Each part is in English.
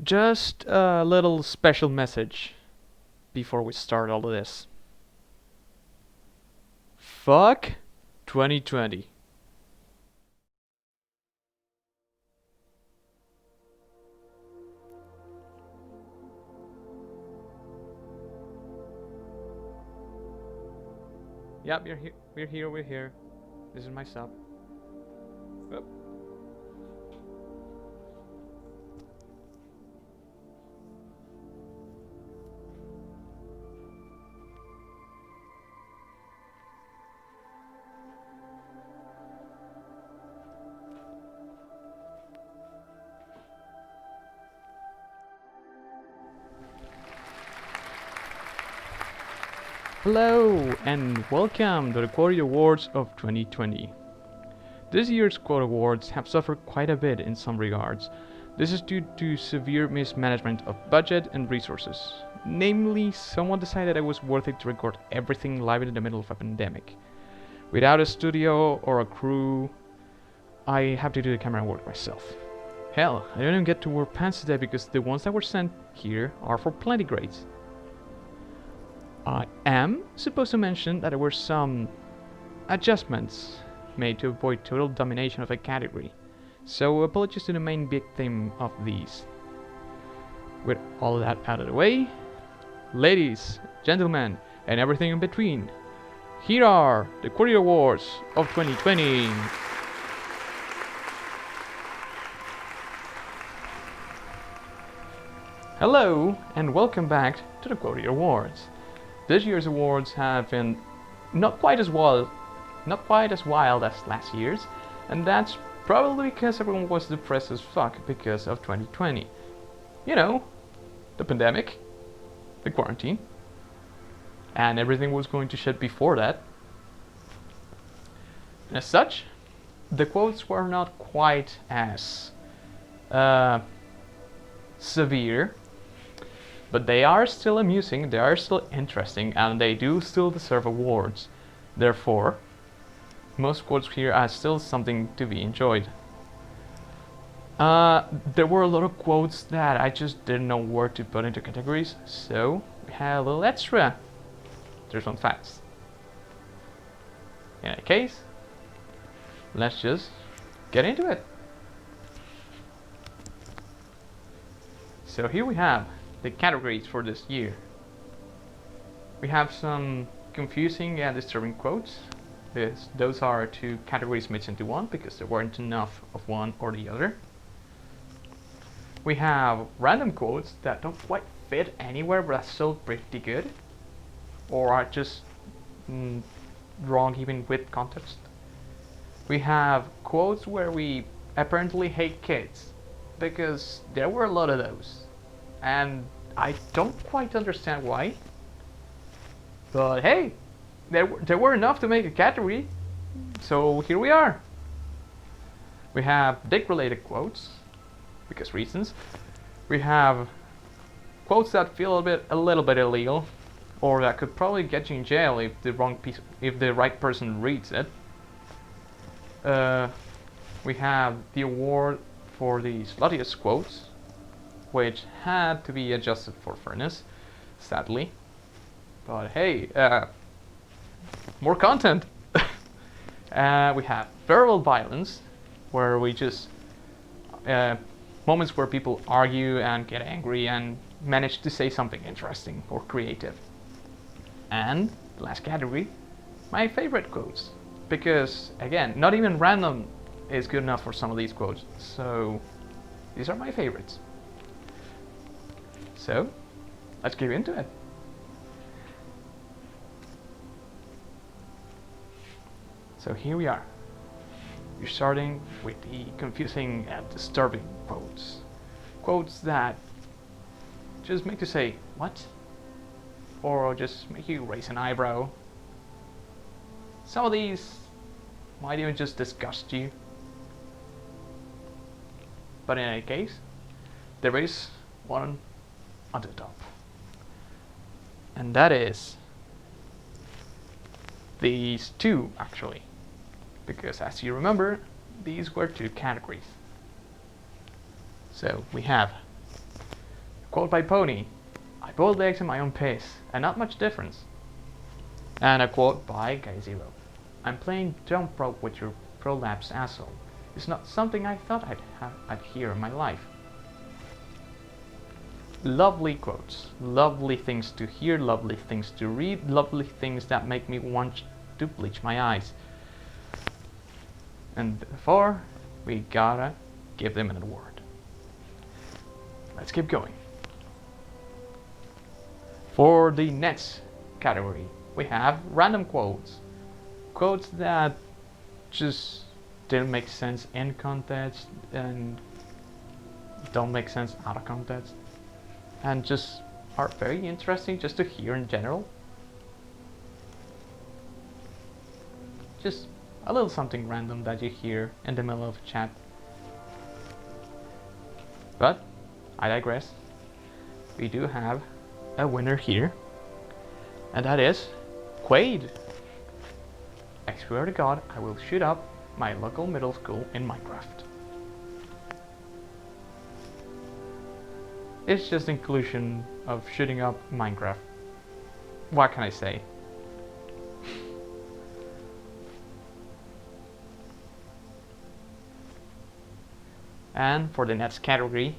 Just a little special message before we start all of this. Fuck 2020. Yep, you're here. We're here. This is my sub. Yep. Hello and welcome to the Quality Awards of 2020. This year's Quote Awards have suffered quite a bit in some regards. This is due to severe mismanagement of budget and resources. Namely, someone decided it was worth it to record everything live in the middle of a pandemic. Without a studio or a crew, I have to do the camera work myself. Hell, I didn't even get to wear pants today because the ones that were sent here are for plenty grades. I am supposed to mention that there were some adjustments made to avoid total domination of a category, so apologies to the main victim of these. With all of that out of the way, ladies, gentlemen, and everything in between, here are the Quality Awards of 2020. Hello and welcome back to the Quality Awards. This year's awards have been not quite as wild as last year's, and that's probably because everyone was depressed as fuck because of 2020. You know, the pandemic, the quarantine, and everything was going to shit before that. And as such, the quotes were not quite as severe, but they are still amusing, they are still interesting, and they do still deserve awards. Therefore, most quotes here are still something to be enjoyed. There were a lot of quotes that I just didn't know where to put into categories, so we had a little extra. There's some facts. In any case, let's just get into it. So here we have the categories for this year. We have some confusing and disturbing quotes. Those are two categories mixed into one because there weren't enough of one or the other. We have random quotes that don't quite fit anywhere but are still pretty good, or are just wrong even with context. We have quotes where we apparently hate kids, because there were a lot of those, and I don't quite understand why. But hey, there were enough to make a category, so here we are. We have dick-related quotes, because reasons. We have quotes that feel a little bit illegal, or that could probably get you in jail if the right person reads it. We have the award for the sluttiest quotes, which had to be adjusted for fairness, sadly. But hey, more content. We have verbal violence, where we just moments where people argue and get angry and manage to say something interesting or creative. And the last category, my favorite quotes, because again, not even random is good enough for some of these quotes. So these are my favorites. So let's get into it. So here we are. We're starting with the confusing and disturbing quotes. Quotes that just make you say, what? Or just make you raise an eyebrow. Some of these might even just disgust you. But in any case, there is one on the top. And that is these two, actually. Because as you remember, these were two categories. So we have Quote by Pony. I boiled eggs at my own pace, and not much difference. And a quote by Guy Zero. I'm playing jump rope with your prolapse asshole. It's not something I thought I'd hear in my life. Lovely quotes, lovely things to hear, lovely things to read, lovely things that make me want to bleach my eyes. And therefore, we gotta give them an award. Let's keep going. For the next category, we have random quotes. Quotes that just didn't make sense in context and don't make sense out of context, and just are very interesting just to hear in general. Just a little something random that you hear in the middle of a chat. But I digress. We do have a winner here, and that is Quaid. I swear to God, I will shoot up my local middle school in Minecraft. It's just inclusion of shooting up Minecraft. What can I say? And for the next category,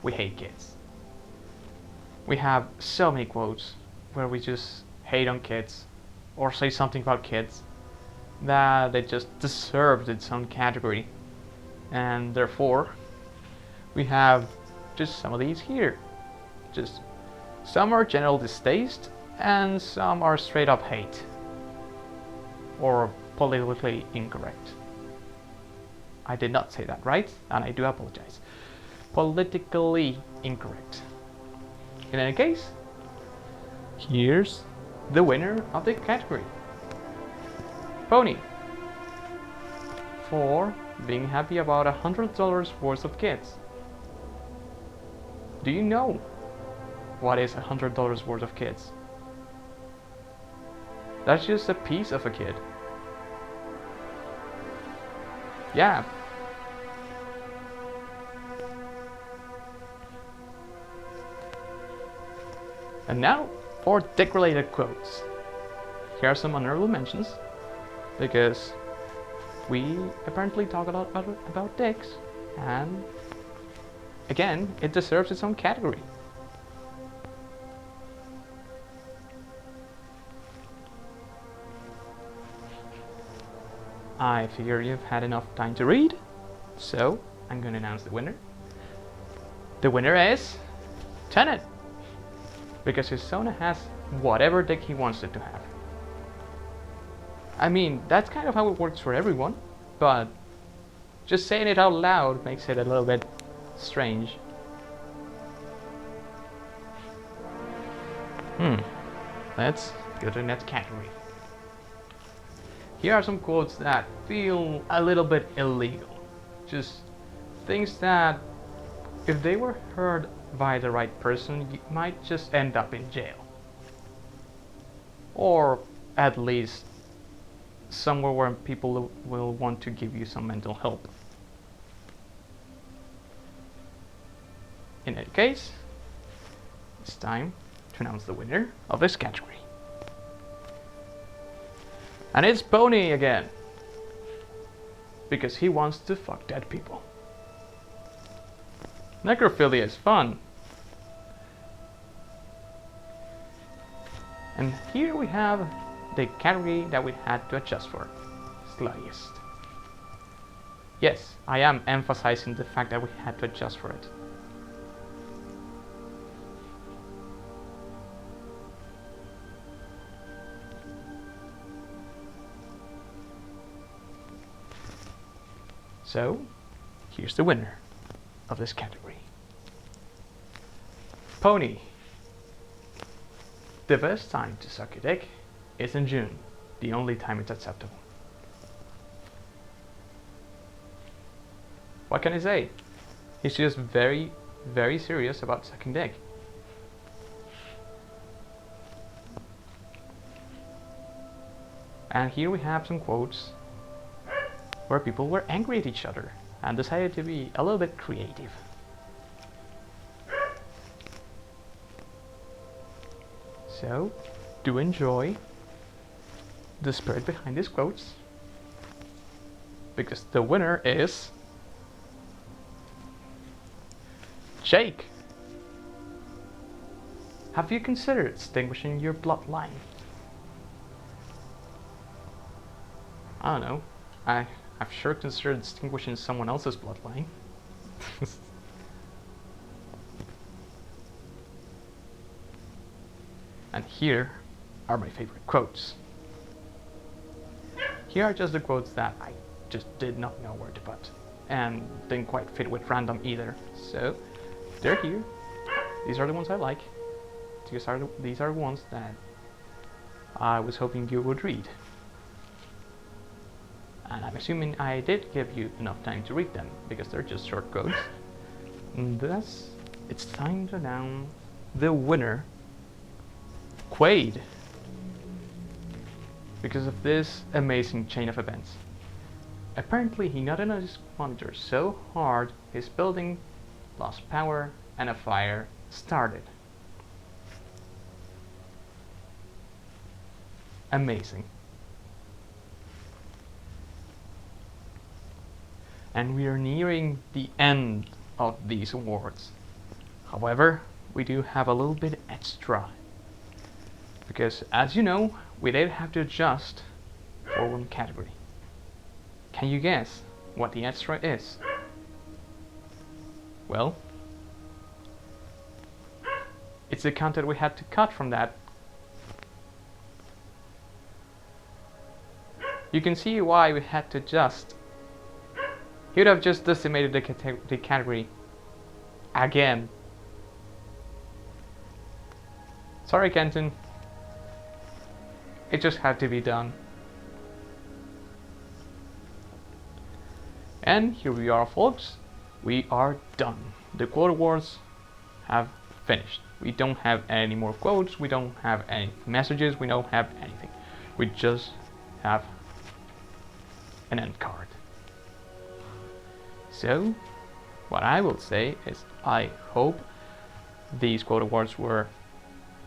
we hate kids. We have so many quotes where we just hate on kids or say something about kids that they just deserved its own category, and therefore we have just some of these here. Just some are general distaste and some are straight up hate or politically incorrect. I did not say that right, and I do apologize. Politically incorrect. In any case, here's the winner of the category. Pony. For being happy about $100 worth of kids. Do you know what is $100 worth of kids? That's just a piece of a kid. Yeah. And now for dick-related quotes. Here are some honorable mentions, because we apparently talk a lot about dicks, and again, it deserves its own category. I figure you've had enough time to read, so I'm going to announce the winner. The winner is Tenet, because his Sona has whatever dick he wants it to have. I mean, that's kind of how it works for everyone, but just saying it out loud makes it a little bit strange. Let's go to the next category. Here are some quotes that feel a little bit illegal. Just things that, if they were heard by the right person, you might just end up in jail. Or at least somewhere where people will want to give you some mental help. In any case, it's time to announce the winner of this category. And it's Pony again, because he wants to fuck dead people. Necrophilia is fun. And here we have the category that we had to adjust for, sluttiest. Yes, I am emphasizing the fact that we had to adjust for it. So, here's the winner of this category. Pony. The best time to suck a dick is in June, the only time it's acceptable. What can I say? He's just very, very serious about sucking dick. And here we have some quotes where people were angry at each other and decided to be a little bit creative. So, do enjoy the spirit behind these quotes, because the winner is Jake. Have you considered extinguishing your bloodline? I don't know. I've sure considered extinguishing someone else's bloodline. And here are my favorite quotes. Here are just the quotes that I just did not know where to put, and didn't quite fit with random either. So they're here. These are the ones I like. These are the ones that I was hoping you would read. And I'm assuming I did give you enough time to read them, because they're just short quotes. And thus, it's time to announce the winner, Quaid. Because of this amazing chain of events. Apparently he got on his monitor so hard his building lost power and a fire started. Amazing. And we are nearing the end of these awards. However, we do have a little bit extra. Because as you know, we did have to adjust for one category. Can you guess what the extra is? Well, it's the content we had to cut from that. You can see why we had to adjust. He would have just decimated the category again. Sorry, Kenton. It just had to be done. And here we are, folks. We are done. The quote awards have finished. We don't have any more quotes. We don't have any messages. We don't have anything. We just have an end card. So, what I will say is I hope these quote awards were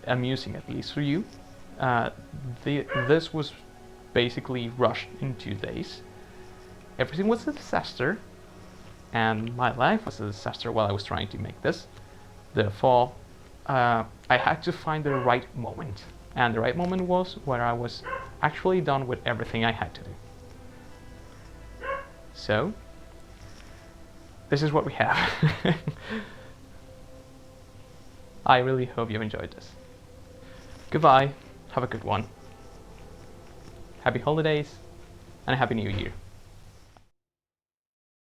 amusing, at least for you. This was basically rushed in 2 days. Everything was a disaster, and my life was a disaster while I was trying to make this. Therefore, I had to find the right moment, and the right moment was where I was actually done with everything I had to do. So, this is what we have. I really hope you enjoyed this. Goodbye, have a good one. Happy holidays, and a happy new year.